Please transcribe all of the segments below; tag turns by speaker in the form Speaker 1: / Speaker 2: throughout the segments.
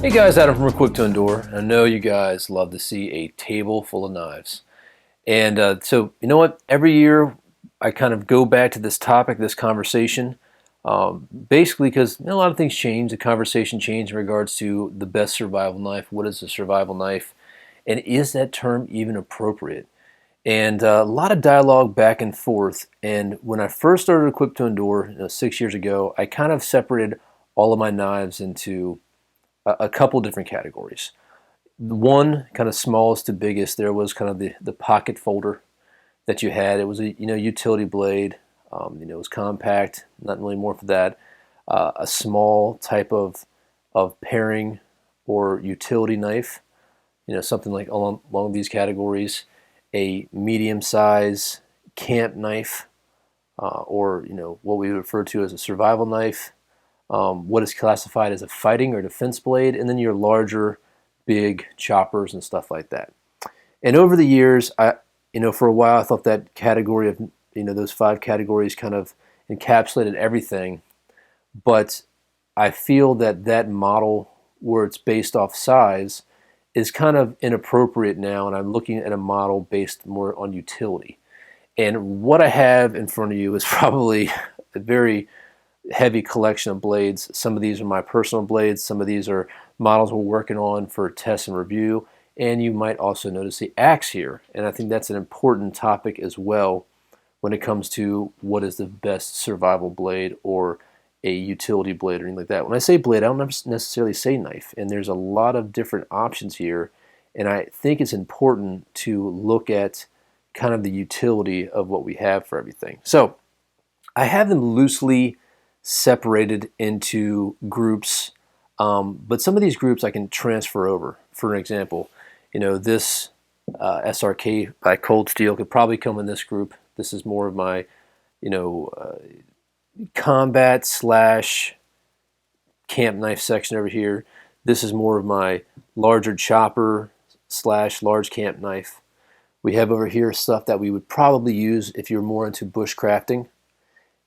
Speaker 1: Hey guys, Adam from Equip to Endure. I know you guys love to see a table full of knives. And so, you know what? Every year I kind of go back to this topic, this conversation, basically because a lot of things change. The conversation changed in regards to the best survival knife. What is a survival knife? And is that term even appropriate? And a lot of dialogue back and forth. And when I first started Equip to Endure 6 years ago, I kind of separated all of my knives into a couple different categories. One kind of smallest to biggest, there was kind of the pocket folder that you had. It was a utility blade. It was compact, nothing really more for that. A small type of paring or utility knife, something like along these categories. A medium size camp knife, or what we refer to as a survival knife. What is classified as a fighting or defense blade, and then your larger, big choppers and stuff like that. And over the years, for a while, I thought that category of, those 5 categories kind of encapsulated everything. But I feel that model where it's based off size is kind of inappropriate now, and I'm looking at a model based more on utility. And what I have in front of you is probably a very heavy collection of blades. Some of these are my personal blades. Some of these are models we're working on for test and review. And you might also notice the axe here. And I think that's an important topic as well when it comes to what is the best survival blade or a utility blade or anything like that. When I say blade, I don't necessarily say knife. And there's a lot of different options here. And I think it's important to look at kind of the utility of what we have for everything. So I have them loosely separated into groups, but some of these groups I can transfer over. For an example, this SRK by Cold Steel could probably come in this group. This is more of my, combat slash camp knife section over here. This is more of my larger chopper slash large camp knife. We have over here stuff that we would probably use if you're more into bushcrafting.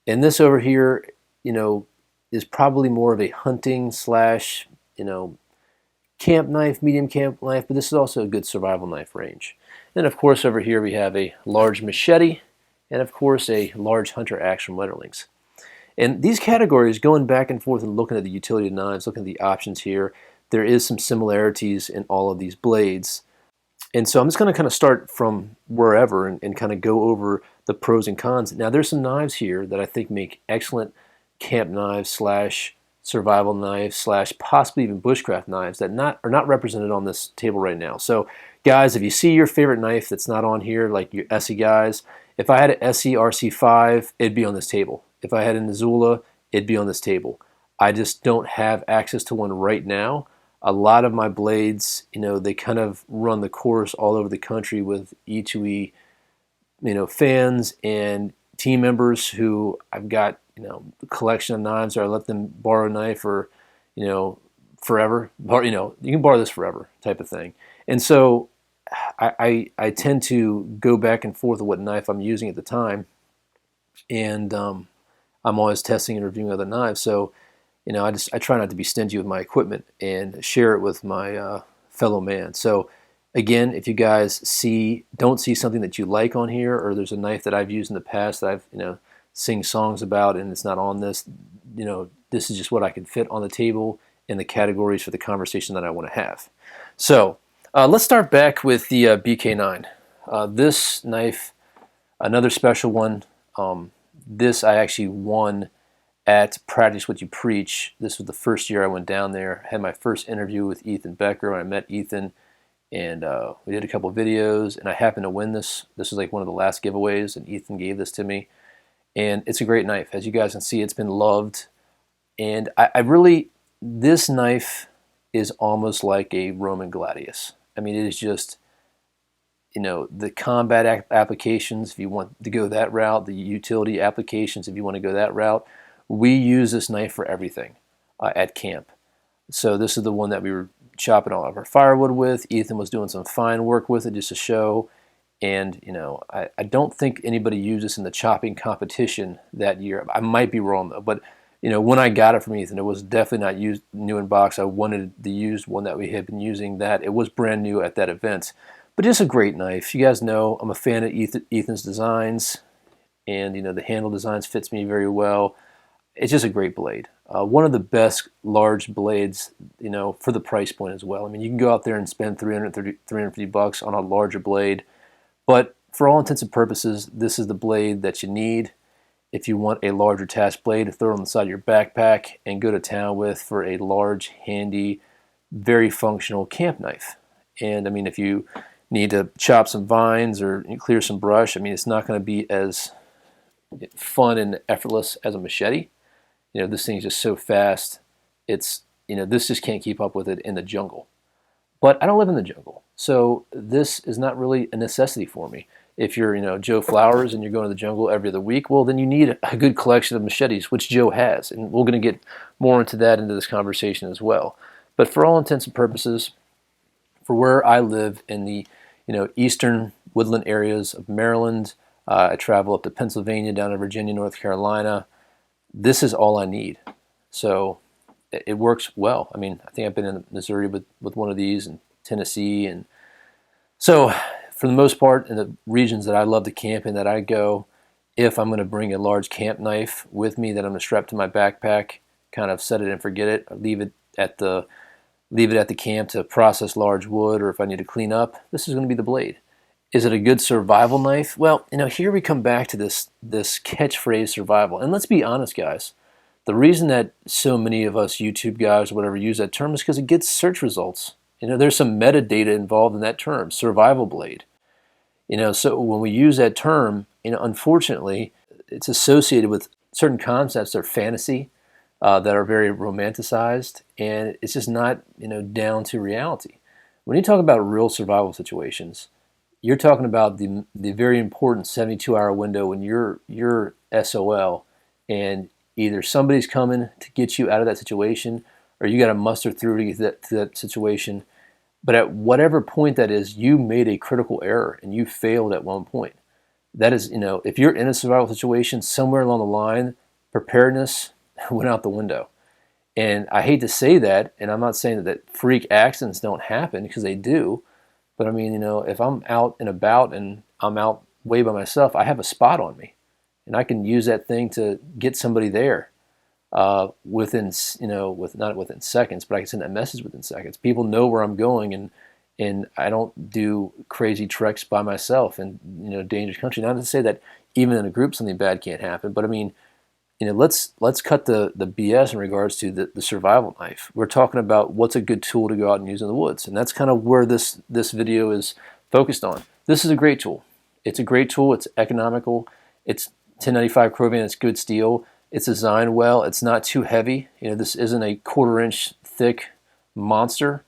Speaker 1: And this over here, is probably more of a hunting slash, camp knife, medium camp knife, but this is also a good survival knife range. And of course over here we have a large machete and of course a large hunter axe from Letterlings. And these categories, going back and forth and looking at the utility of knives, looking at the options here, there is some similarities in all of these blades. And so I'm just going to kind of start from wherever and kind of go over the pros and cons. Now there's some knives here that I think make excellent camp knives slash survival knives slash possibly even bushcraft knives that are not represented on this table right now. So guys, if you see your favorite knife that's not on here, like your ESEE guys, if I had an ESEE RC5, it'd be on this table. If I had an Azula, it'd be on this table. I just don't have access to one right now. A lot of my blades, they kind of run the course all over the country with E2E, fans and team members who I've got, a collection of knives, or I let them borrow a knife for, forever. You can borrow this forever type of thing. And so I tend to go back and forth with what knife I'm using at the time. And I'm always testing and reviewing other knives. So, I try not to be stingy with my equipment and share it with my fellow man. So again, if you guys don't see something that you like on here, or there's a knife that I've used in the past that I've sing songs about and it's not on this, this is just what I can fit on the table in the categories for the conversation that I want to have. So let's start back with the BK9. This knife, another special one. This I actually won at Practice What You Preach. This was the first year I went down there. I had my first interview with Ethan Becker when I met Ethan, and we did a couple of videos, and I happened to win this. This was like one of the last giveaways, and Ethan gave this to me. And it's a great knife. As you guys can see, it's been loved. And I really, this knife is almost like a Roman gladius. I mean, it is just, the combat applications, if you want to go that route, the utility applications, if you want to go that route, we use this knife for everything at camp. So this is the one that we were chopping all of our firewood with. Ethan was doing some fine work with it just to show. And, I don't think anybody used this in the chopping competition that year. I might be wrong, though. But when I got it from Ethan, it was definitely not used, new in box. I wanted the used one that we had been using. That it was brand new at that event, but just a great knife. You guys know I'm a fan of Ethan's designs, and the handle designs fits me very well. It's just a great blade. One of the best large blades, for the price point as well. I mean, you can go out there and spend $350 on a larger blade, but for all intents and purposes, this is the blade that you need if you want a larger task blade to throw on the side of your backpack and go to town with for a large, handy, very functional camp knife. And I mean, if you need to chop some vines or clear some brush, I mean, it's not going to be as fun and effortless as a machete. This thing's just so fast. It's, this just can't keep up with it in the jungle. But I don't live in the jungle, so this is not really a necessity for me. If you're, Joe Flowers and you're going to the jungle every other week, well, then you need a good collection of machetes, which Joe has. And we're going to get more into that into this conversation as well. But for all intents and purposes, for where I live in the, eastern woodland areas of Maryland, I travel up to Pennsylvania, down to Virginia, North Carolina, this is all I need. So it works well. I mean, I think I've been in Missouri with one of these, and Tennessee. And so for the most part, in the regions that I love to camp in, that I go, if I'm going to bring a large camp knife with me that I'm going to strap to my backpack, kind of set it and forget it, or leave it at the camp to process large wood, or if I need to clean up, this is going to be the blade. Is it a good survival knife? Well, here we come back to this catchphrase survival. And let's be honest, guys. The reason that so many of us YouTube guys or whatever use that term is because it gets search results. There's some metadata involved in that term, survival blade. So when we use that term, unfortunately, it's associated with certain concepts that are fantasy, that are very romanticized, and it's just not, down to reality. When you talk about real survival situations, you're talking about the very important 72-hour window when you're SOL, and either somebody's coming to get you out of that situation, or you got to muster through to get to that situation. But at whatever point that is, you made a critical error and you failed at one point. That is, if you're in a survival situation, somewhere along the line, preparedness went out the window. And I hate to say that, and I'm not saying that freak accidents don't happen, because they do. But I mean, if I'm out and about and I'm out way by myself, I have a spot on me, and I can use that thing to get somebody there within, not within seconds, but I can send that message within seconds. People know where I'm going, and I don't do crazy treks by myself in dangerous country. Not to say that even in a group something bad can't happen, but I mean, let's cut the BS in regards to the survival knife. We're talking about what's a good tool to go out and use in the woods, and that's kind of where this video is focused on. This is a great tool. It's a great tool. It's economical. It's 1095 Chromium. It's good steel. It's designed well. It's not too heavy. This isn't a 1/4 inch thick monster,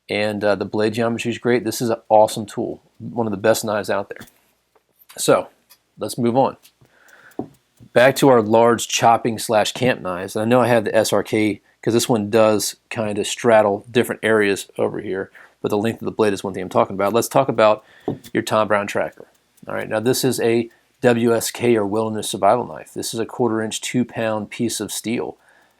Speaker 1: and the blade geometry is great. This is an awesome tool. One of the best knives out there. So let's move on. Back to our large chopping / camp knives. And I know I have the SRK because this one does kind of straddle different areas over here, but the length of the blade is one thing I'm talking about. Let's talk about your Tom Brown tracker. All right, now this is a WSK, or Wilderness Survival Knife. This is a 1/4 inch, 2-pound piece of steel.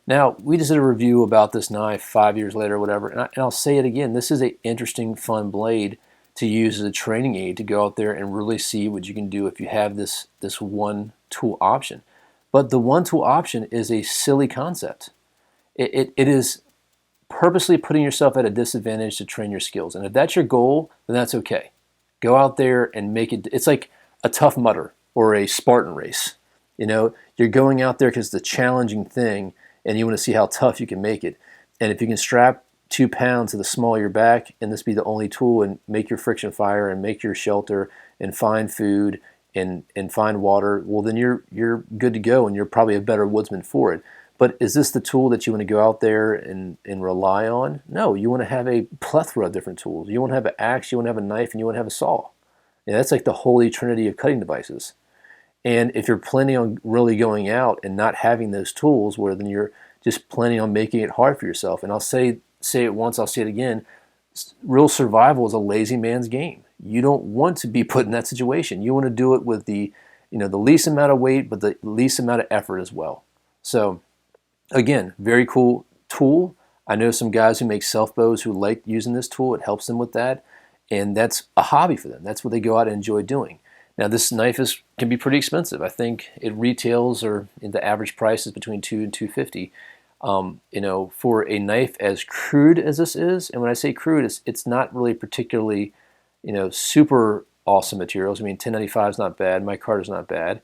Speaker 1: Now, we just did a review about this knife 5 years later or whatever, and I'll say it again. This is an interesting, fun blade to use as a training aid to go out there and really see what you can do if you have this one tool option. But the one tool option is a silly concept. It is purposely putting yourself at a disadvantage to train your skills. And if that's your goal, then that's okay. Go out there and make it. It's like a Tough Mudder or a Spartan race. You're going out there because it's a challenging thing, and you want to see how tough you can make it. And if you can strap 2 pounds to the small of your back, and this be the only tool, and make your friction fire and make your shelter and find food and find water, well, then you're good to go, and you're probably a better woodsman for it. But is this the tool that you want to go out there and rely on? No, you want to have a plethora of different tools. You want to have an axe, you want to have a knife, and you want to have a saw. That's like the holy trinity of cutting devices. And if you're planning on really going out and not having those tools, well, then you're just planning on making it hard for yourself. And I'll say it once, I'll say it again. Real survival is a lazy man's game. You don't want to be put in that situation. You want to do it with the least amount of weight, but the least amount of effort as well. So Again, very cool tool. I know some guys who make self bows who like using this tool. It helps them with that, and that's a hobby for them. That's what they go out and enjoy doing. Now, this knife can be pretty expensive. I think it retails, or the average price is between $2 and $2.50. For a knife as crude as this is, and when I say crude, it's not really particularly, super awesome materials. I mean, 1095 is not bad. Micarta is not bad.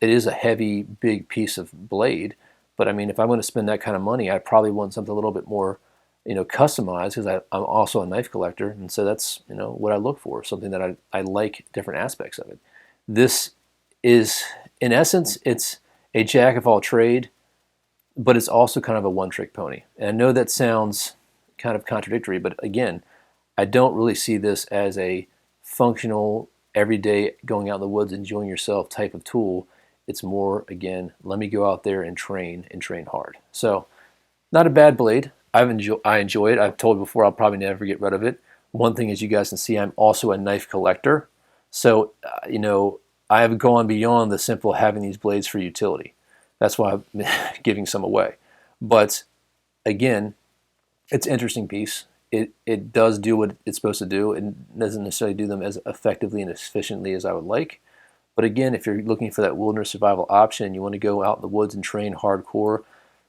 Speaker 1: It is a heavy, big piece of blade, but I mean, if I'm going to spend that kind of money, I probably want something a little bit more, customized, because I'm also a knife collector, and so that's what I look for, something that I like different aspects of it. This is, in essence, it's a jack of all trade, but it's also kind of a one-trick pony. And I know that sounds kind of contradictory, but again, I don't really see this as a functional, everyday, going out in the woods, enjoying yourself type of tool. It's more, again, let me go out there and train hard. So, not a bad blade. I enjoy it. I've told before I'll probably never get rid of it. One thing, as you guys can see, I'm also a knife collector. So, I have gone beyond the simple having these blades for utility. That's why I'm giving some away. But again, it's an interesting piece. It does do what it's supposed to do. It doesn't necessarily do them as effectively and efficiently as I would like. But again, if you're looking for that wilderness survival option, you want to go out in the woods and train hardcore,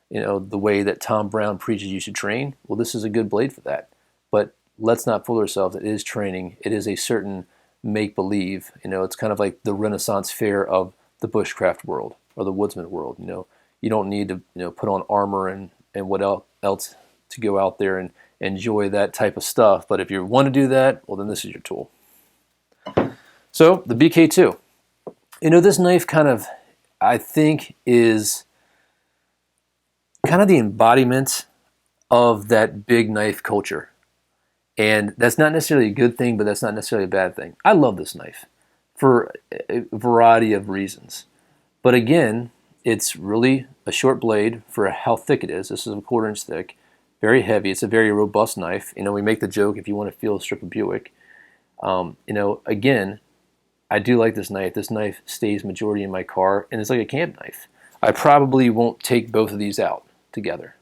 Speaker 1: the way that Tom Brown preaches you should train, well, this is a good blade for that. But let's not fool ourselves. It is training. It is a certain make-believe. It's kind of like the Renaissance fair of the bushcraft world or the woodsman world. You don't need to put on armor and what else to go out there and enjoy that type of stuff. But if you want to do that, well, then this is your tool. So the BK2. This knife kind of, I think, is kind of the embodiment of that big knife culture. And that's not necessarily a good thing, but that's not necessarily a bad thing. I love this knife for a variety of reasons. But again, it's really a short blade for how thick it is. This is a 1/4 inch thick, very heavy. It's a very robust knife. We make the joke, if you want to feel a strip of Buick. Again, I do like this knife. This knife stays majority in my car, and it's like a camp knife. I probably won't take both of these out together,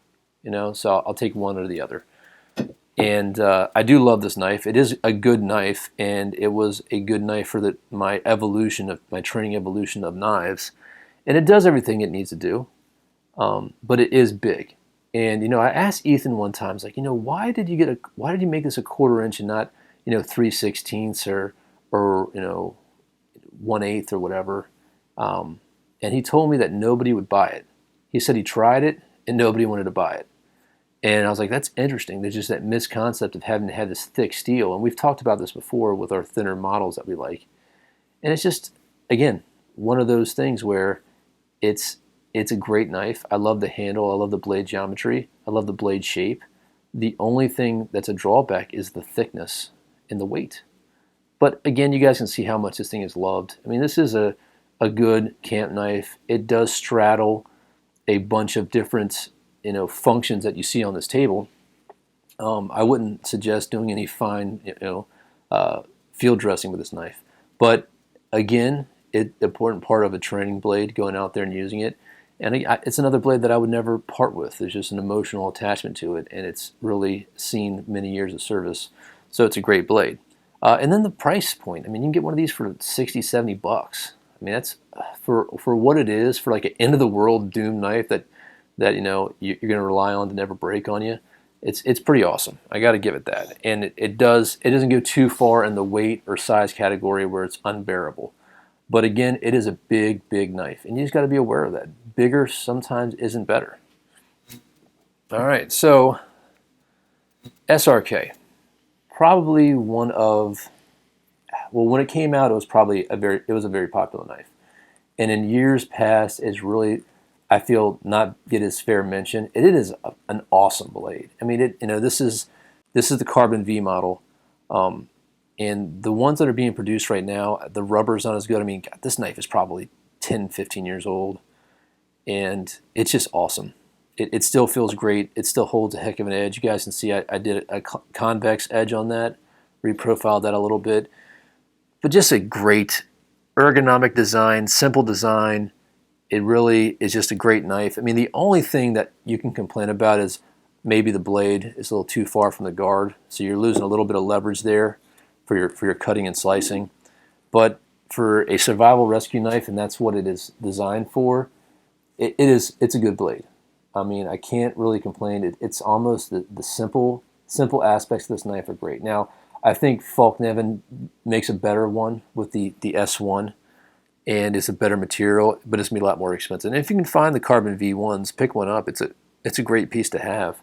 Speaker 1: so I'll take one or the other. And I do love this knife. It is a good knife, and it was a good knife for my training evolution of knives. And it does everything it needs to do, but it is big. And I asked Ethan one time, I was like, why did you make this a 1/4 inch and not 3/16 or 1/8 or whatever? And he told me that nobody would buy it. He said he tried it and nobody wanted to buy it. And I was like, that's interesting. There's just that misconcept of having to have this thick steel. And we've talked about this before with our thinner models that we like. And it's just, again, one of those things where it's a great knife. I love the handle. I love the blade geometry. I love the blade shape. The only thing that's a drawback is the thickness and the weight. But again, you guys can see how much this thing is loved. I mean, this is a good camp knife. It does straddle a bunch of different functions that you see on this table. I wouldn't suggest doing any fine field dressing with this knife. But again, it's an important part of a training blade, going out there and using it. And it's another blade that I would never part with. There's just an emotional attachment to it, and it's really seen many years of service. So it's a great blade. And then the price point. I mean, you can get one of these for $60, $70. I mean, that's for what it is, for like an end of the world doom knife that you're going to rely on to never break on you. It's pretty awesome. I got to give it that. And it doesn't go too far in the weight or size category where it's unbearable. But again, it is a big, big knife, and you just got to be aware of that. Bigger sometimes isn't better. All right, so SRK, probably one of, well, when it came out, it was probably a very popular knife, and in years past, it's really, I feel, not get its fair mention. It is an awesome blade. I mean, this is the Carbon V model. And the ones that are being produced right now, the rubber's not as good. I mean, God, this knife is probably 10, 15 years old. And it's just awesome. It still feels great. It still holds a heck of an edge. You guys can see I did a convex edge on that, reprofiled that a little bit. But just a great ergonomic design, simple design. It really is just a great knife. I mean, the only thing that you can complain about is maybe the blade is a little too far from the guard, so you're losing a little bit of leverage there for your cutting and slicing. But for a survival rescue knife, and that's what it is designed for, it's a good blade. I mean, I can't really complain. It's almost the simple aspects of this knife are great. Now, I think Falk Nevin makes a better one with the S1, and it's a better material, but it's gonna be a lot more expensive. And if you can find the carbon V1s, pick one up. It's a great piece to have.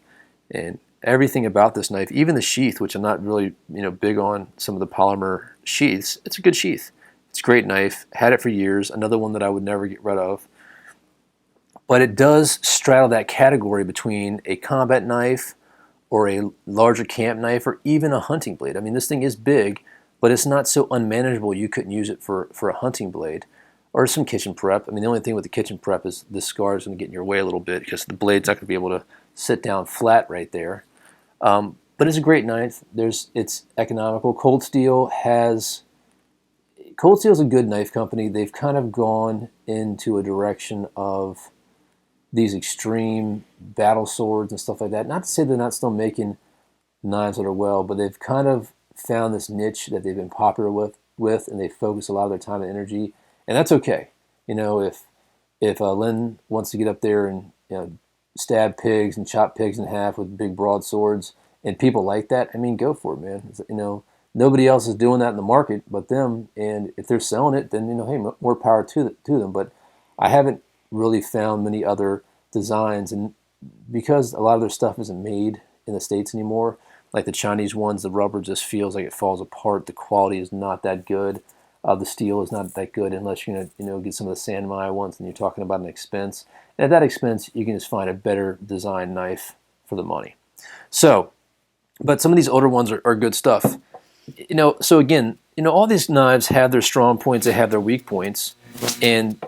Speaker 1: And everything about this knife, even the sheath, which I'm not really big on some of the polymer sheaths, it's a good sheath. It's a great knife. Had it for years. Another one that I would never get rid of. But it does straddle that category between a combat knife or a larger camp knife or even a hunting blade. I mean, this thing is big, but it's not so unmanageable you couldn't use it for a hunting blade or some kitchen prep. I mean, the only thing with the kitchen prep is this scar is going to get in your way a little bit because the blade's not going to be able to sit down flat right there. But it's a great knife. It's economical. Cold Steel is a good knife company. They've kind of gone into a direction of these extreme battle swords and stuff like that. Not to say they're not still making knives that are well, but they've kind of found this niche that they've been popular with, and they focus a lot of their time and energy, and that's okay. If Lynn wants to get up there and stab pigs and chop pigs in half with big broadswords, and people like that, I mean, go for it, man. Nobody else is doing that in the market but them, and if they're selling it, then hey, more power to them. But I haven't really found many other designs, and because a lot of their stuff isn't made in the States anymore, like the Chinese ones, the rubber just feels like it falls apart. The quality is not that good. The steel is not that good unless you're gonna get some of the Sanmai ones, and you're talking about an expense. And at that expense, you can just find a better design knife for the money. So, but some of these older ones are good stuff. So again, all these knives have their strong points, they have their weak points, and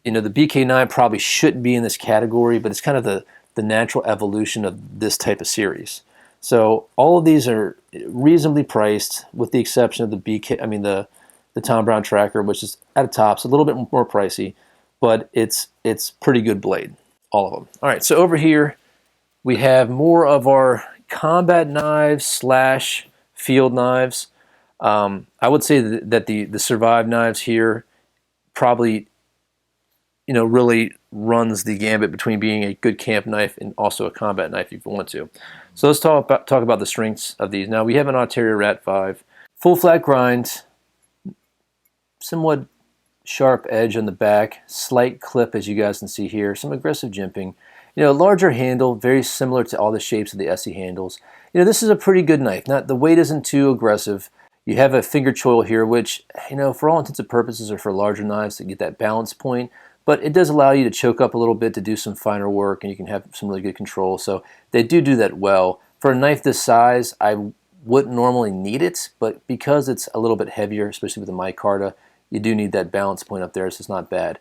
Speaker 1: the BK9 probably shouldn't be in this category, but it's kind of the natural evolution of this type of series. So all of these are reasonably priced, with the exception of the Tom Brown Tracker, which is at the top, so a little bit more pricey, but it's pretty good blade, all of them. All right, so over here we have more of our combat knives / field knives. I would say that the Survive knives here probably really runs the gambit between being a good camp knife and also a combat knife if you want to. So let's talk about the strengths of these. Now we have an Arteria Rat 5, full flat grind, somewhat sharp edge on the back, slight clip as you guys can see here, some aggressive jimping. Larger handle, very similar to all the shapes of the SE handles. This is a pretty good knife. The weight isn't too aggressive. You have a finger choil here, which, for all intents and purposes are for larger knives to get that balance point, but it does allow you to choke up a little bit to do some finer work, and you can have some really good control. So they do that well. For a knife this size, I wouldn't normally need it, but because it's a little bit heavier, especially with the micarta, you do need that balance point up there, so it's not bad.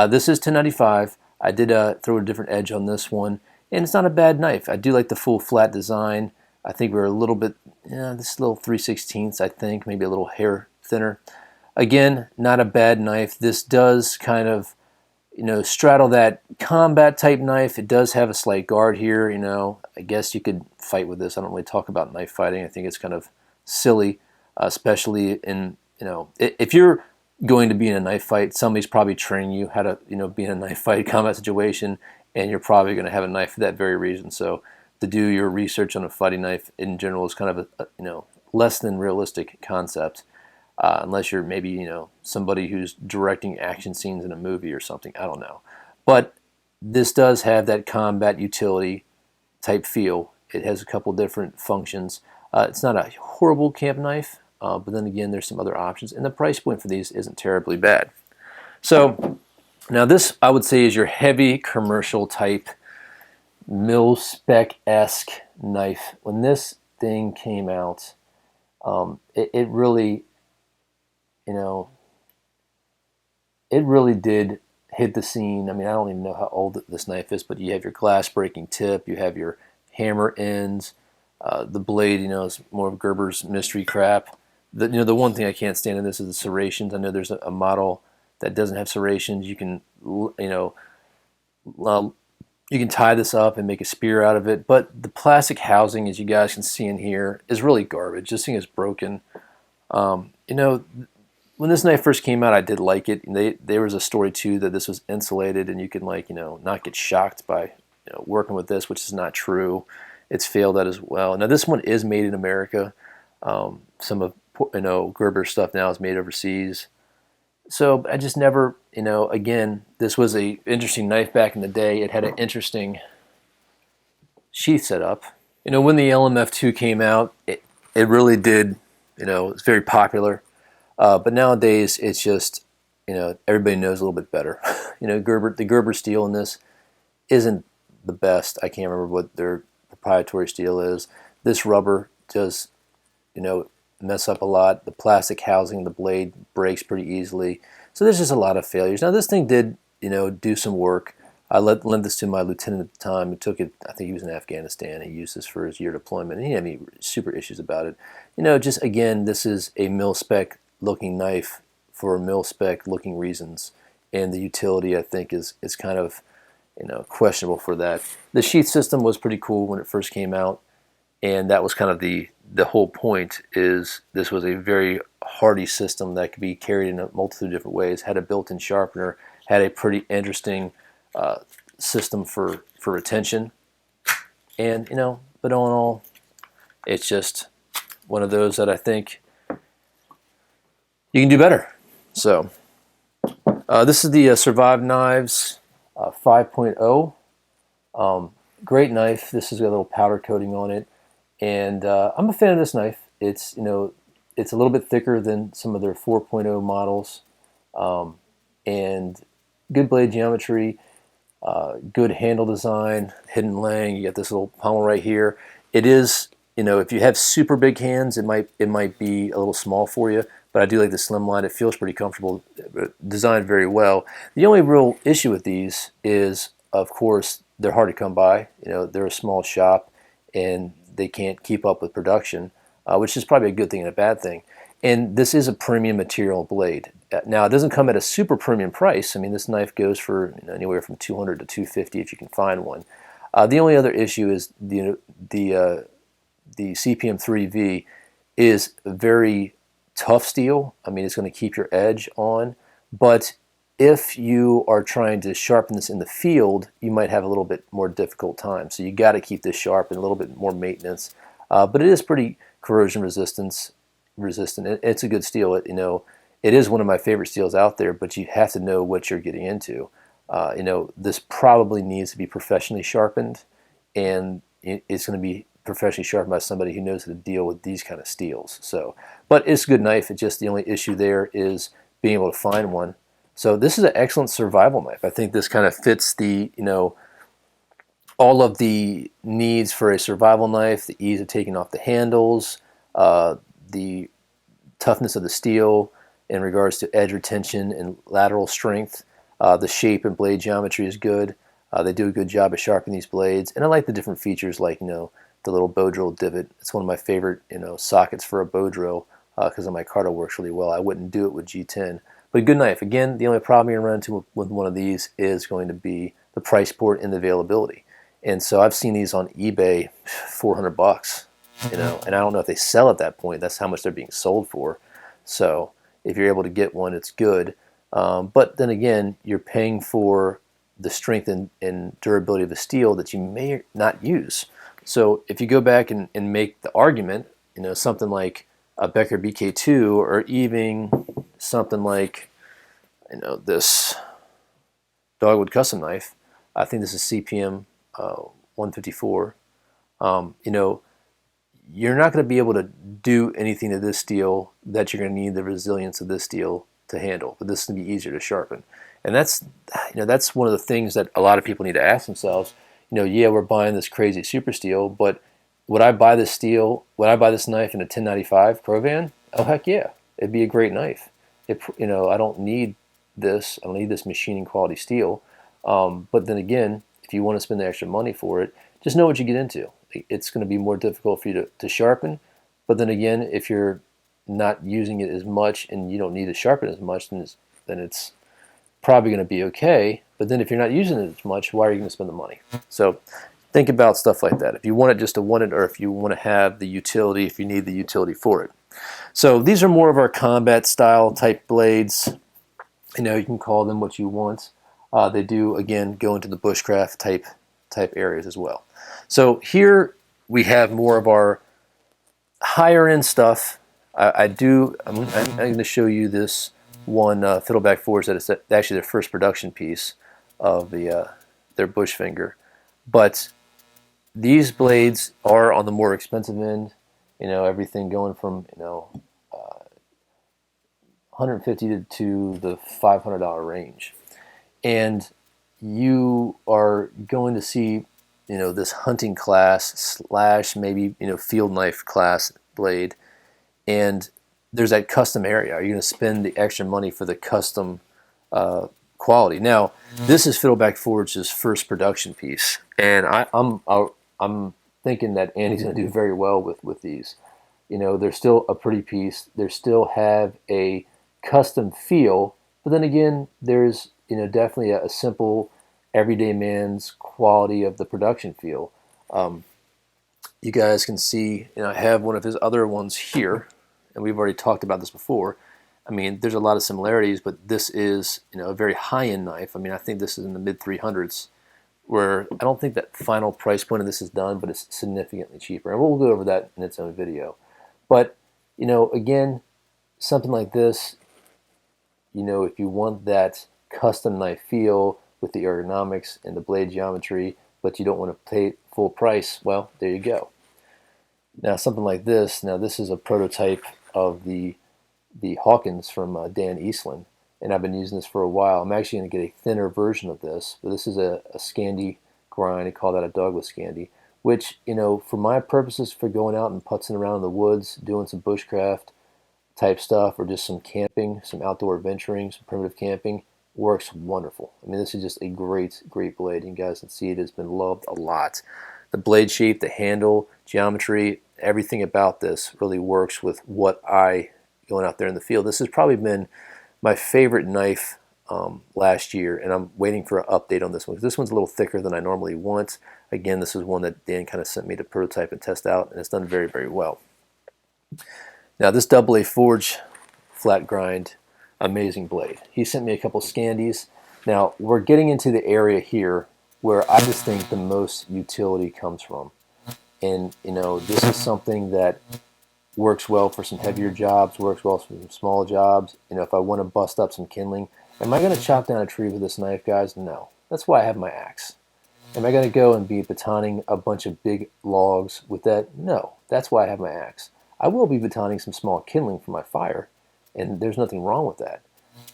Speaker 1: This is 1095. I did throw a different edge on this one, and it's not a bad knife. I do like the full flat design. I think we're a little bit, this is a little 3/16, I think, maybe a little hair thinner. Again, not a bad knife. This does kind of, straddle that combat type knife. It does have a slight guard here, I guess you could fight with this. I don't really talk about knife fighting. I think it's kind of silly, especially in, if you're going to be in a knife fight, somebody's probably training you how to, be in a knife fight combat situation, and you're probably going to have a knife for that very reason. So to do your research on a fighting knife in general is kind of a less than realistic concept, unless you're maybe somebody who's directing action scenes in a movie or something. I don't know, but this does have that combat utility type feel. It has a couple different functions. It's not a horrible camp knife, but then again, there's some other options, and the price point for these isn't terribly bad. So now this, I would say, is your heavy commercial type mil-spec-esque knife. When this thing came out, it really, it really did hit the scene. I mean, I don't even know how old this knife is, but you have your glass breaking tip, you have your hammer ends, the blade, is more of Gerber's mystery crap. The one thing I can't stand in this is the serrations. I know there's a model that doesn't have serrations. You can, you can tie this up and make a spear out of it. But the plastic housing, as you guys can see in here, is really garbage. This thing is broken. When this knife first came out, I did like it. There was a story too that this was insulated and you can not get shocked by working with this, which is not true. It's failed that as well. Now this one is made in America. Some of Gerber's stuff now is made overseas. So I just never, again, this was a interesting knife back in the day. It had an interesting sheath setup. When the LMF2 came out, it really did, it's very popular. But nowadays, it's just, everybody knows a little bit better. The Gerber steel in this isn't the best. I can't remember what their proprietary steel is. This rubber does, mess up a lot. The plastic housing, the blade breaks pretty easily. So there's just a lot of failures. Now this thing did, do some work. I lent this to my lieutenant at the time who took it. I think he was in Afghanistan. He used this for his year deployment. And he didn't have any super issues about it. Just again, this is a mil-spec looking knife for mil-spec looking reasons. And the utility, I think, is kind of, questionable for that. The sheath system was pretty cool when it first came out. And that was kind of the whole point, is this was a very hardy system that could be carried in a multitude of different ways, had a built-in sharpener, had a pretty interesting system for retention. And, but all in all, it's just one of those that I think you can do better. So this is the Survive Knives 5.0. Great knife. This has got a little powder coating on it. And I'm a fan of this knife. It's it's a little bit thicker than some of their 4.0 models, and good blade geometry, good handle design, hidden lang. You got this little pommel right here. It is, if you have super big hands, it might be a little small for you. But I do like the slim line. It feels pretty comfortable, designed very well. The only real issue with these is, of course, they're hard to come by. They're a small shop, and they can't keep up with production, which is probably a good thing and a bad thing. And this is a premium material blade. Now, it doesn't come at a super premium price. I mean, this knife goes for anywhere from $200 to $250 if you can find one. The only other issue is the CPM 3V is very tough steel. I mean, it's going to keep your edge on, but if you are trying to sharpen this in the field, you might have a little bit more difficult time. So you got to keep this sharp and a little bit more maintenance. But it is pretty corrosion resistant. It's a good steel. It is one of my favorite steels out there, but you have to know what you're getting into. This probably needs to be professionally sharpened, and it's going to be professionally sharpened by somebody who knows how to deal with these kind of steels. So, but it's a good knife. It's just the only issue there is being able to find one. So this is an excellent survival knife. I think this kind of fits the, all of the needs for a survival knife, the ease of taking off the handles, the toughness of the steel in regards to edge retention and lateral strength. The shape and blade geometry is good. They do a good job of sharpening these blades. And I like the different features like, the little bow drill divot. It's one of my favorite, sockets for a bow drill because my micarta works really well. I wouldn't do it with G10. But a good knife. Again, the only problem you're going to run into with one of these is going to be the price point and the availability. And so I've seen these on eBay, $400, and I don't know if they sell at that point. That's how much they're being sold for. So if you're able to get one, it's good. But then again, you're paying for the strength and durability of the steel that you may not use. So if you go back and make the argument, something like a Becker BK2 or even something like, this Dogwood custom knife, I think this is CPM 154. You're not going to be able to do anything to this steel that you're going to need the resilience of this steel to handle, but this is going to be easier to sharpen. And that's one of the things that a lot of people need to ask themselves. Yeah, we're buying this crazy super steel, but would I buy this steel? Would I buy this knife in a 1095 Provan? Oh heck yeah, it'd be a great knife. I don't need this. I don't need this machining quality steel. But then again, if you want to spend the extra money for it, just know what you get into. It's going to be more difficult for you to sharpen. But then again, if you're not using it as much and you don't need to sharpen as much, then it's probably going to be okay. But then if you're not using it as much, why are you going to spend the money? So think about stuff like that. If you want it just to want it, or if you want to have the utility, if you need the utility for it. So these are more of our combat style type blades. You know, you can call them what you want. They do, again, go into the bushcraft type areas as well. So here we have more of our higher end stuff. I'm going to show you this one Fiddleback Forge that is actually their first production piece of their bush finger. But these blades are on the more expensive end. You know, everything going from, you know, $150 to the $500 range. And you are going to see, you know, this hunting class / maybe, you know, field knife class blade, and there's that custom area. Are you going to spend the extra money for the custom quality? Now, this is Fiddleback Forge's first production piece, and I'm thinking that Andy's going to do very well with these. You know, they're still a pretty piece. They still have a custom feel, but then again, there's, you know, definitely a simple everyday man's quality of the production feel. You guys can see, you know, I have one of his other ones here, and we've already talked about this before. I mean, there's a lot of similarities, but this is, you know, a very high-end knife. I mean, I think this is in the mid-300s, where I don't think that final price point of this is done, but it's significantly cheaper. And we'll go over that in its own video. But, you know, again, something like this, you know, if you want that custom knife feel with the ergonomics and the blade geometry, but you don't want to pay full price, well, there you go. Now, something like this, now this is a prototype of the Hawkins from Dan Eastland, and I've been using this for a while. I'm actually going to get a thinner version of this, but this is a Scandi grind. I call that a Douglas Scandi, which, you know, for my purposes, for going out and putzing around in the woods, doing some bushcraft type stuff, or just some camping, some outdoor venturing, some primitive camping, works wonderful. I mean, this is just a great blade. You guys can see it has been loved a lot. The blade shape, the handle, geometry, everything about this really works with what I going out there in the field. This has probably been my favorite knife last year, and I'm waiting for an update on this one. This one's a little thicker than I normally want. Again, this is one that Dan kind of sent me to prototype and test out, and it's done very, very well. Now, this AA Forge flat grind, amazing blade. He sent me a couple Scandis. Now, we're getting into the area here where I just think the most utility comes from. And, you know, this is something that works well for some heavier jobs, works well for some small jobs. You know, if I want to bust up some kindling, am I going to chop down a tree with this knife, guys? No. That's why I have my axe. Am I going to go and be batoning a bunch of big logs with that? No. That's why I have my axe. I will be batoning some small kindling for my fire, and there's nothing wrong with that.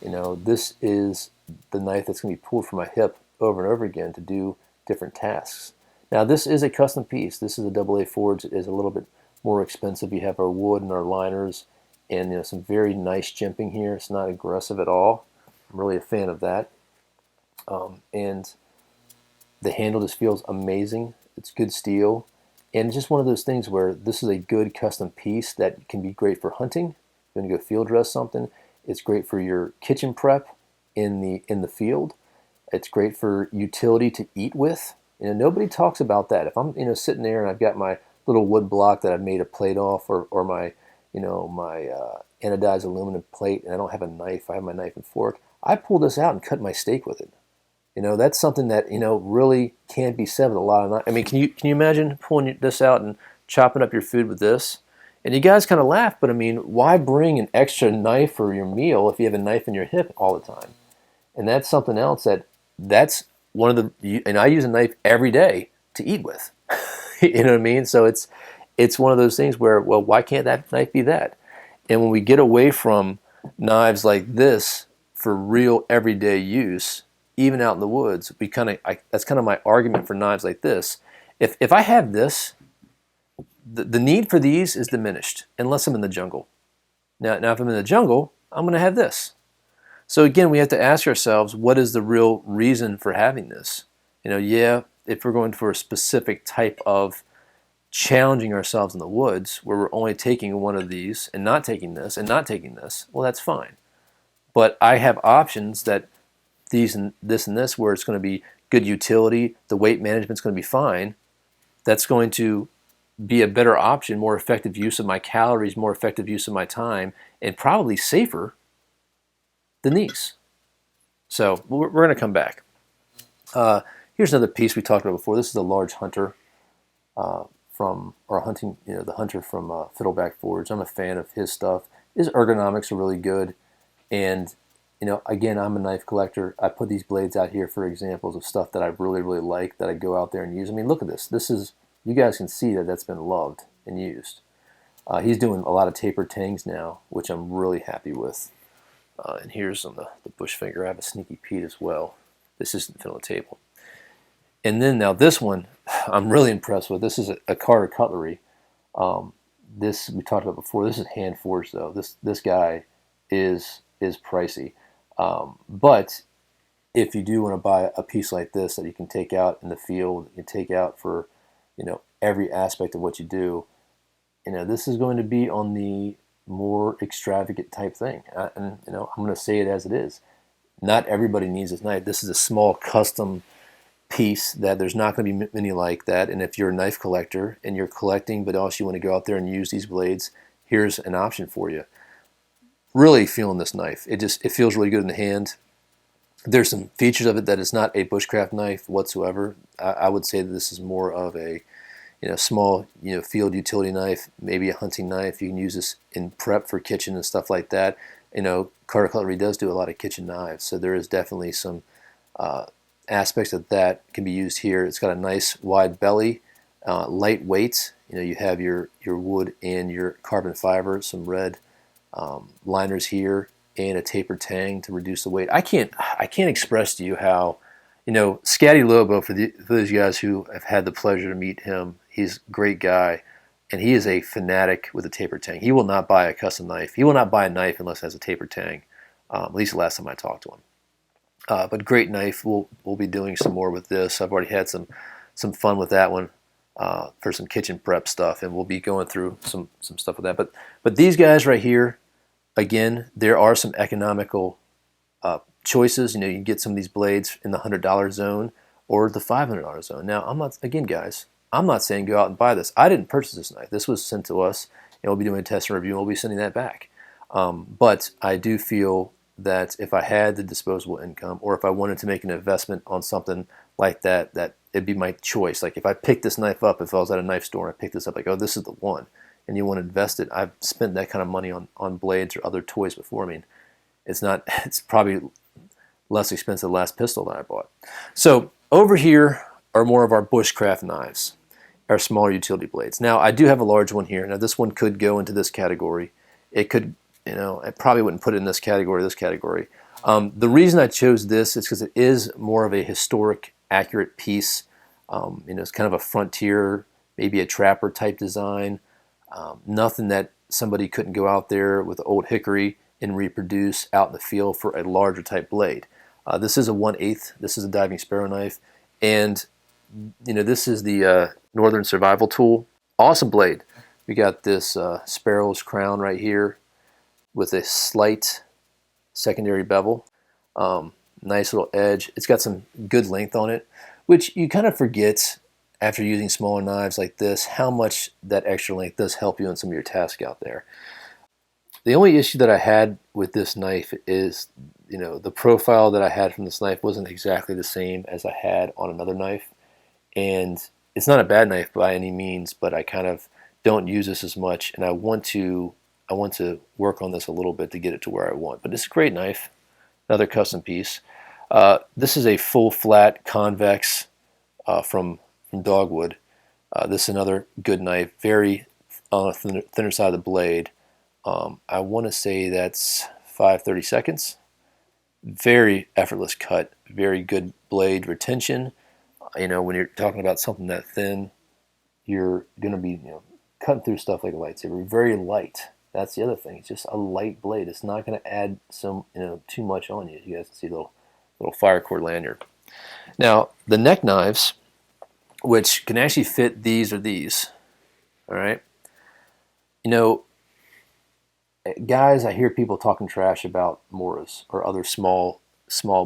Speaker 1: You know, this is the knife that's going to be pulled from my hip over and over again to do different tasks. Now, this is a custom piece. This is a AA Forge. It is a little bit more expensive. You have our wood and our liners, and, you know, some very nice jimping here. It's not aggressive at all. I'm really a fan of that. And the handle just feels amazing. It's good steel. And it's just one of those things where this is a good custom piece that can be great for hunting. You're going to go field dress something. It's great for your kitchen prep in the field. It's great for utility to eat with. You know, nobody talks about that. If I'm, you know, sitting there and I've got my little wood block that I've made a plate off, or my, you know, my anodized aluminum plate, and I don't have a knife, I have my knife and fork, I pull this out and cut my steak with it. You know, that's something that, you know, really can't be said with a lot of. I mean, can you imagine pulling this out and chopping up your food with this? And you guys kind of laugh, but I mean, why bring an extra knife for your meal if you have a knife in your hip all the time? And that's something else that's one of the, and I use a knife every day to eat with. You know what I mean? So it's one of those things where, well, why can't that knife be that? And when we get away from knives like this for real everyday use, even out in the woods, that's kind of my argument for knives like this. If I have this, the need for these is diminished unless I'm in the jungle. Now if I'm in the jungle, I'm going to have this. So again, we have to ask ourselves, what is the real reason for having this? You know, yeah, if we're going for a specific type of challenging ourselves in the woods where we're only taking one of these and not taking this and not taking this, well, that's fine. But I have options that these and this, where it's going to be good utility, the weight management's going to be fine, that's going to be a better option, more effective use of my calories, more effective use of my time, and probably safer than these. So we're going to come back. Here's another piece we talked about before. This is a large hunter hunting, the hunter from Fiddleback Forge. I'm a fan of his stuff. His ergonomics are really good. And, again, I'm a knife collector. I put these blades out here for examples of stuff that I really, really like that I go out there and use. I mean, look at this. This is, you guys can see that that's been loved and used. He's doing a lot of taper tangs now, which I'm really happy with. And here's on the bush finger. I have a sneaky Pete as well. This isn't fit on the table. And then now this one, I'm really impressed with. This is a Carter cutlery. This we talked about before. This is hand forged though. This guy is pricey. But if you do want to buy a piece like this that you can take out in the field, you can take out for every aspect of what you do, this is going to be on the more extravagant type thing. And I'm going to say it as it is. Not everybody needs this knife. This is a small custom piece that there's not going to be many like that. And if you're a knife collector and you're collecting, but also you want to go out there and use these blades, here's an option for you. Really feeling this knife. It feels really good in the hand. There's some features of it that it's not a bushcraft knife whatsoever. I would say that this is more of a small field utility knife, maybe a hunting knife. You can use this in prep for kitchen and stuff like that. Carter Cutlery does do a lot of kitchen knives, so there is definitely some aspects of that can be used here. It's got a nice wide belly, lightweight. You have your wood and your carbon fiber, some red liners here, and a tapered tang to reduce the weight. I can't express to you how, Scatty Lobo, for those guys who have had the pleasure to meet him, he's a great guy, and he is a fanatic with a tapered tang. He will not buy a custom knife. He will not buy a knife unless it has a tapered tang, at least the last time I talked to him. But great knife. We'll be doing some more with this. I've already had some fun with that one for some kitchen prep stuff, and we'll be going through some stuff with that. But these guys right here, again, there are some economical choices. You can get some of these blades in the $100 zone or the $500 zone. Now, I'm not saying go out and buy this. I didn't purchase this knife. This was sent to us, and we'll be doing a test and review, and we'll be sending that back. But I do feel that if I had the disposable income, or if I wanted to make an investment on something like that, that it'd be my choice. Like if I picked this knife up, if I was at a knife store and I picked this up, like, oh, this is the one, and you want to invest it. I've spent that kind of money on blades or other toys before. I mean, it's probably less expensive than the last pistol that I bought. So over here are more of our bushcraft knives, our smaller utility blades. Now I do have a large one here. Now this one could go into this category. It could, I probably wouldn't put it in this category or this category. The reason I chose this is because it is more of a historic, accurate piece. It's kind of a frontier, maybe a trapper type design. Nothing that somebody couldn't go out there with old hickory and reproduce out in the field for a larger type blade. This is a 1/8. This is a diving sparrow knife, and this is the Northern Survival Tool. Awesome blade. We got this sparrow's crown right here with a slight secondary bevel. Nice little edge. It's got some good length on it, which you kind of forget after using smaller knives like this, how much that extra length does help you in some of your tasks out there. The only issue that I had with this knife is, the profile that I had from this knife wasn't exactly the same as I had on another knife. And it's not a bad knife by any means, but I kind of don't use this as much, and I want to work on this a little bit to get it to where I want. But it's a great knife, another custom piece. This is a full flat convex from Dogwood. This is another good knife, very on the thinner side of the blade. I want to say that's 5/32. Very effortless cut, very good blade retention. When you're talking about something that thin, you're going to be cutting through stuff like a lightsaber. Very light. That's the other thing. It's just a light blade. It's not going to add too much on you. You guys can see the little fire cord lanyard. Now the neck knives, which can actually fit these or these. All right. Guys, I hear people talking trash about Moras or other small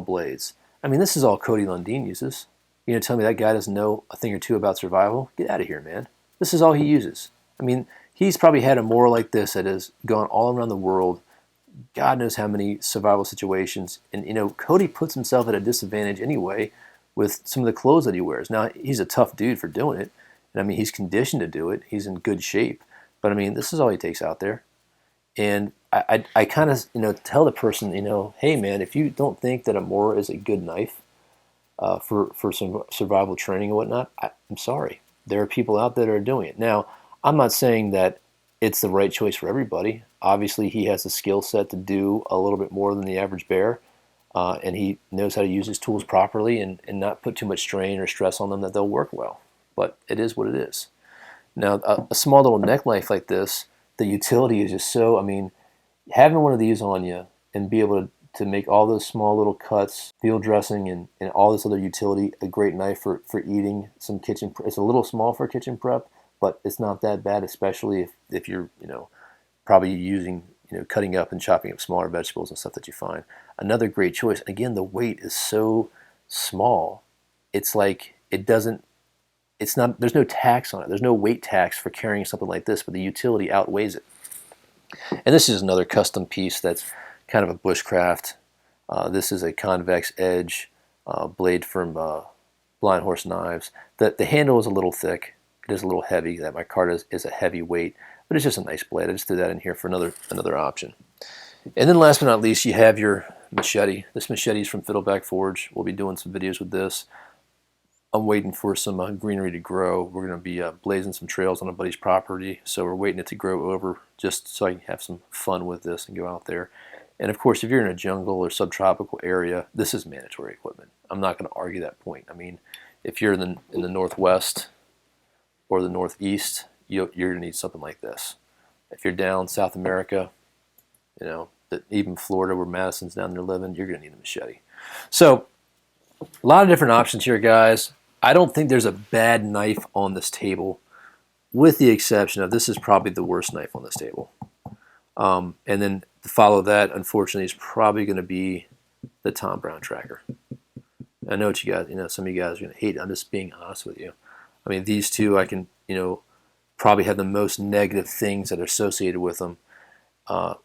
Speaker 1: blades. I mean, this is all Cody Lundin uses. You know, tell me that guy doesn't know a thing or two about survival? Get out of here, man. This is all he uses. I mean, he's probably had a mower like this that has gone all around the world. God knows how many survival situations. And, you know, Cody puts himself at a disadvantage anyway with some of the clothes that he wears. Now, he's a tough dude for doing it. And, I mean, he's conditioned to do it. He's in good shape. But, I mean, this is all he takes out there. And I kind of, you know, tell the person, you know, hey, man, if you don't think that a mower is a good knife for some survival training and whatnot, I'm sorry. There are people out there that are doing it. Now, I'm not saying that it's the right choice for everybody. Obviously, he has the skill set to do a little bit more than the average bear, and he knows how to use his tools properly and not put too much strain or stress on them that they'll work well. But it is what it is. Now, a small little neck knife like this, the utility is just so, I mean, having one of these on you and be able to make all those small little cuts, field dressing, and all this other utility, a great knife for eating some kitchen. It's a little small for kitchen prep, but it's not that bad, especially if you're, you know, probably using, you know, cutting up and chopping up smaller vegetables and stuff that you find. Another great choice. Again, the weight is so small. It's like it doesn't, it's not, there's no tax on it. There's no weight tax for carrying something like this, but the utility outweighs it. And this is another custom piece that's kind of a bushcraft. This is a convex edge blade from Blind Horse Knives. The handle is a little thick. It is a little heavy. That micarta is a heavy weight, but it's just a nice blade. I just threw that in here for another option. And then last but not least, you have your machete. This machete is from Fiddleback Forge. We'll be doing some videos with this. I'm waiting for some greenery to grow. We're going to be blazing some trails on a buddy's property, so we're waiting it to grow over just so I can have some fun with this and go out there. And of course, if you're in a jungle or subtropical area, this is mandatory equipment. I'm not going to argue that point. I mean, if you're in the Northwest or the Northeast, you're going to need something like this. If you're down South America, you know, even Florida where Madison's down there living, you're going to need a machete. So a lot of different options here, guys. I don't think there's a bad knife on this table, with the exception of this is probably the worst knife on this table. And then to follow that, unfortunately, is probably going to be the Tom Brown tracker. I know what you guys, you know, some of you guys are going to hate it. I'm just being honest with you. I mean, these two I can, you know, probably have the most negative things that are associated with them,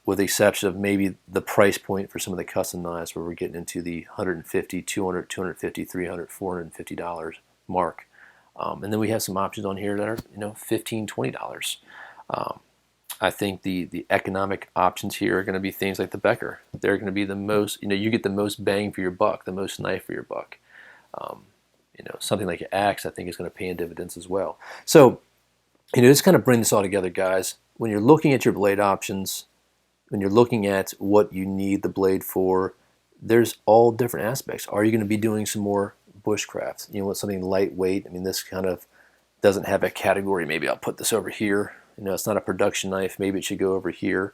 Speaker 1: with the exception of maybe the price point for some of the custom knives where we're getting into the $150, $200, $250, $300, $450 mark. And then we have some options on here that are, you know, $15, $20. I think the economic options here are going to be things like the Becker. They're going to be the most, you know, you get the most bang for your buck, the most knife for your buck. You know, something like an axe I think is going to pay in dividends as well. So, you know, just kind of bring this all together, guys. When you're looking at your blade options, when you're looking at what you need the blade for, there's all different aspects. Are you going to be doing some more bushcraft? You want something lightweight? I mean, this kind of doesn't have a category. Maybe I'll put this over here. You know, it's not a production knife. Maybe it should go over here.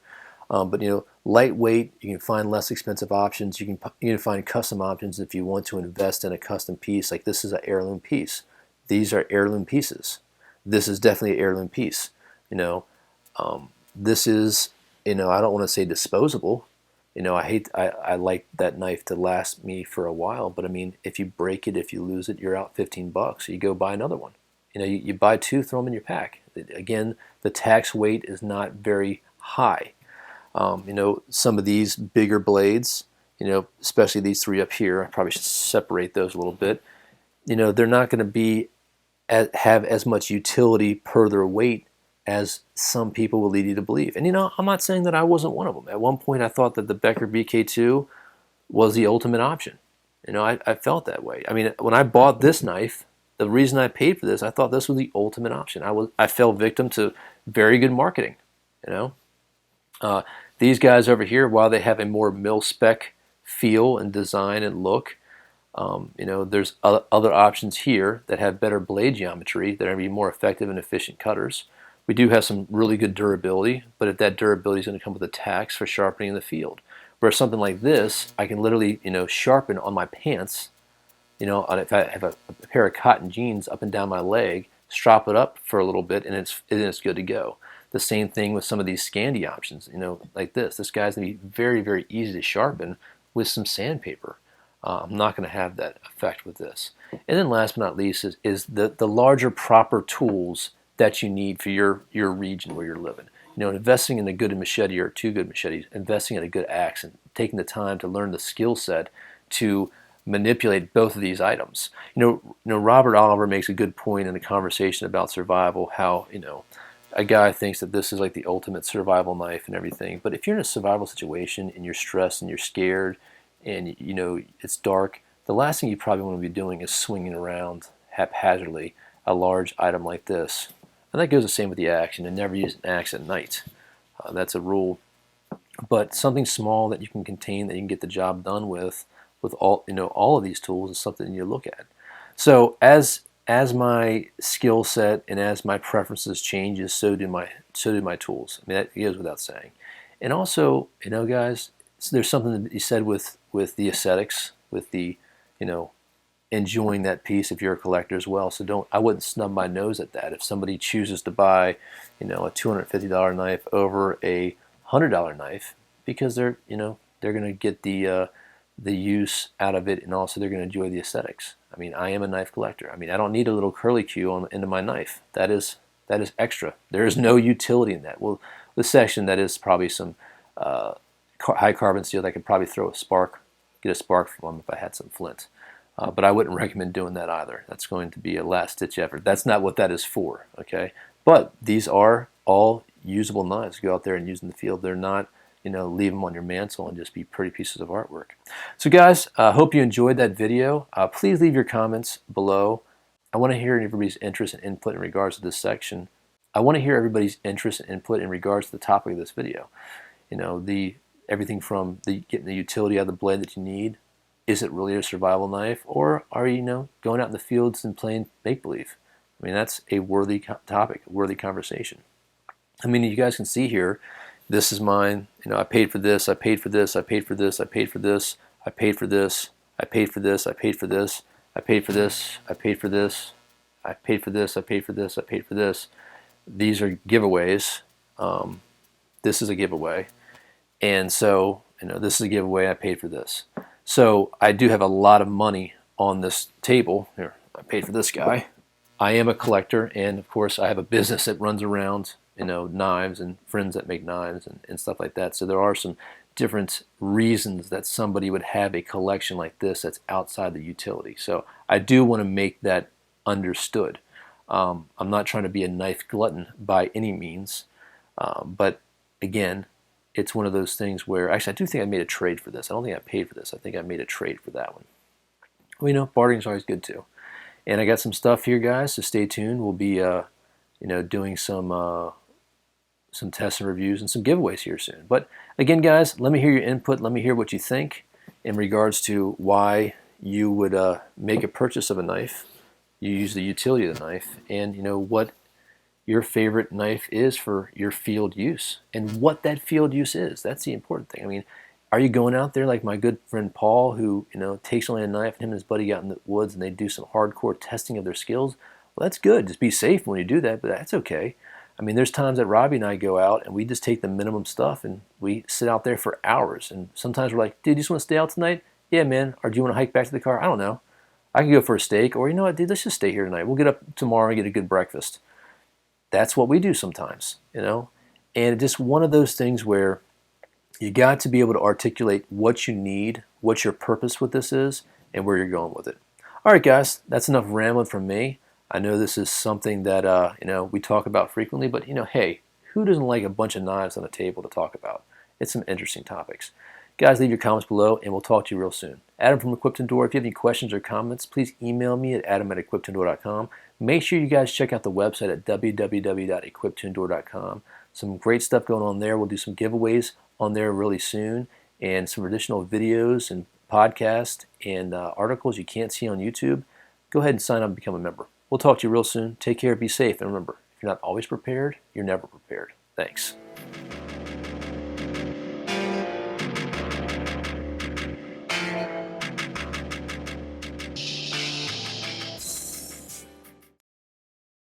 Speaker 1: But, you know, lightweight, you can find less expensive options. You can find custom options if you want to invest in a custom piece. Like this is an heirloom piece. These are heirloom pieces. This is definitely an heirloom piece. You know, this is, you know, I don't want to say disposable. You know, I like that knife to last me for a while. But I mean, if you break it, if you lose it, you're out $15. You go buy another one. You know, you buy two, throw them in your pack. Again, the tax weight is not very high. You know, some of these bigger blades, you know, especially these three up here, I probably should separate those a little bit. You know, they're not going to have as much utility per their weight as some people will lead you to believe. And, you know, I'm not saying that I wasn't one of them. At one point, I thought that the Becker BK2 was the ultimate option. You know, I felt that way. I mean, when I bought this knife, the reason I paid for this, I thought this was the ultimate option. I fell victim to very good marketing, you know. These guys over here, while they have a more mil-spec feel and design and look, you know, there's other options here that have better blade geometry that are going to be more effective and efficient cutters. We do have some really good durability, but if that durability is going to come with a tax for sharpening in the field. Whereas something like this, I can literally, you know, sharpen on my pants. You know, if I have a pair of cotton jeans up and down my leg, strap it up for a little bit, and it's good to go. The same thing with some of these Scandi options, you know, like this. This guy's going to be very, very easy to sharpen with some sandpaper. I'm not going to have that effect with this. And then last but not least is the larger proper tools that you need for your region where you're living. You know, investing in a good machete or two good machetes, investing in a good axe, and taking the time to learn the skill set to manipulate both of these items. You know, Robert Oliver makes a good point in a conversation about survival, how, you know, a guy thinks that this is like the ultimate survival knife and everything. But if you're in a survival situation and you're stressed and you're scared and, you know, it's dark, the last thing you probably want to be doing is swinging around haphazardly a large item like this. And that goes the same with the axe. And never use an axe at night. That's a rule. But something small that you can contain, that you can get the job done with all, you know, all of these tools, is something you look at. So as my skill set and as my preferences changes, so do my tools. I mean, that goes without saying. And also, you know, guys, there's something to be said with the aesthetics, with the, you know, enjoying that piece if you're a collector as well. So I wouldn't snub my nose at that. If somebody chooses to buy, you know, a $250 knife over a $100 knife, because they're, you know, they're going to get the use out of it, and also they're going to enjoy the aesthetics. I mean, I am a knife collector. I mean, I don't need a little curly Q into my knife. That is extra. There is no utility in that. Well, the section that is probably some high carbon steel that I could probably get a spark from if I had some flint. But I wouldn't recommend doing that either. That's going to be a last-ditch effort. That's not what that is for, okay? But these are all usable knives. Go out there and use in the field. They're not, you know, leave them on your mantle and just be pretty pieces of artwork. So guys, I hope you enjoyed that video. Please leave your comments below. I want to hear everybody's interest and input in regards to this section. I want to hear everybody's interest and input in regards to the topic of this video. You know, everything from getting the utility out of the blade that you need. Is it really a survival knife, or are you, you know, going out in the fields and playing make-believe? I mean, that's a worthy topic, a worthy conversation. I mean, you guys can see here, this is mine. You know, I paid for this, I paid for this, I paid for this, I paid for this, I paid for this, I paid for this, I paid for this, I paid for this, I paid for this, I paid for this, I paid for this, I paid for this. These are giveaways. This is a giveaway. And so, you know, this is a giveaway, I paid for this. So I do have a lot of money on this table. Here, I paid for this guy. I am a collector, and of course I have a business that runs around, you know, knives and friends that make knives and stuff like that. So there are some different reasons that somebody would have a collection like this that's outside the utility. So I do want to make that understood. I'm not trying to be a knife glutton by any means, but again, it's one of those things where, actually, I do think I made a trade for this. I don't think I paid for this. I think I made a trade for that one. Well, you know, bartering is always good too. And I got some stuff here, guys, so stay tuned. We'll be, you know, doing some tests and reviews and some giveaways here soon. But again, guys, let me hear your input. Let me hear what you think in regards to why you would make a purchase of a knife. You use the utility of the knife, and, you know, what your favorite knife is for your field use, and what that field use is. That's the important thing. I mean, are you going out there like my good friend Paul, who, you know, takes only a knife, and him and his buddy out in the woods and they do some hardcore testing of their skills? Well, that's good. Just be safe when you do that, but that's okay. I mean, there's times that Robbie and I go out and we just take the minimum stuff and we sit out there for hours. And sometimes we're like, dude, you just want to stay out tonight? Yeah, man. Or do you want to hike back to the car? I don't know. I can go for a steak, or, you know what, dude, let's just stay here tonight. We'll get up tomorrow and get a good breakfast. That's what we do sometimes, you know. And it's just one of those things where you got to be able to articulate what you need, what your purpose with this is, and where you're going with it. All right, guys, that's enough rambling from me. I know this is something that you know, we talk about frequently, but, you know, hey, who doesn't like a bunch of knives on a table to talk about? It's some interesting topics. Guys, leave your comments below, and we'll talk to you real soon. Adam from Equipped Indoor. If you have any questions or comments, please email me at adam@equippedindoor.com. Make sure you guys check out the website at www.equippedindoor.com. Some great stuff going on there. We'll do some giveaways on there really soon, and some additional videos and podcasts and articles you can't see on YouTube. Go ahead and sign up and become a member. We'll talk to you real soon. Take care, be safe, and remember, if you're not always prepared, you're never prepared. Thanks.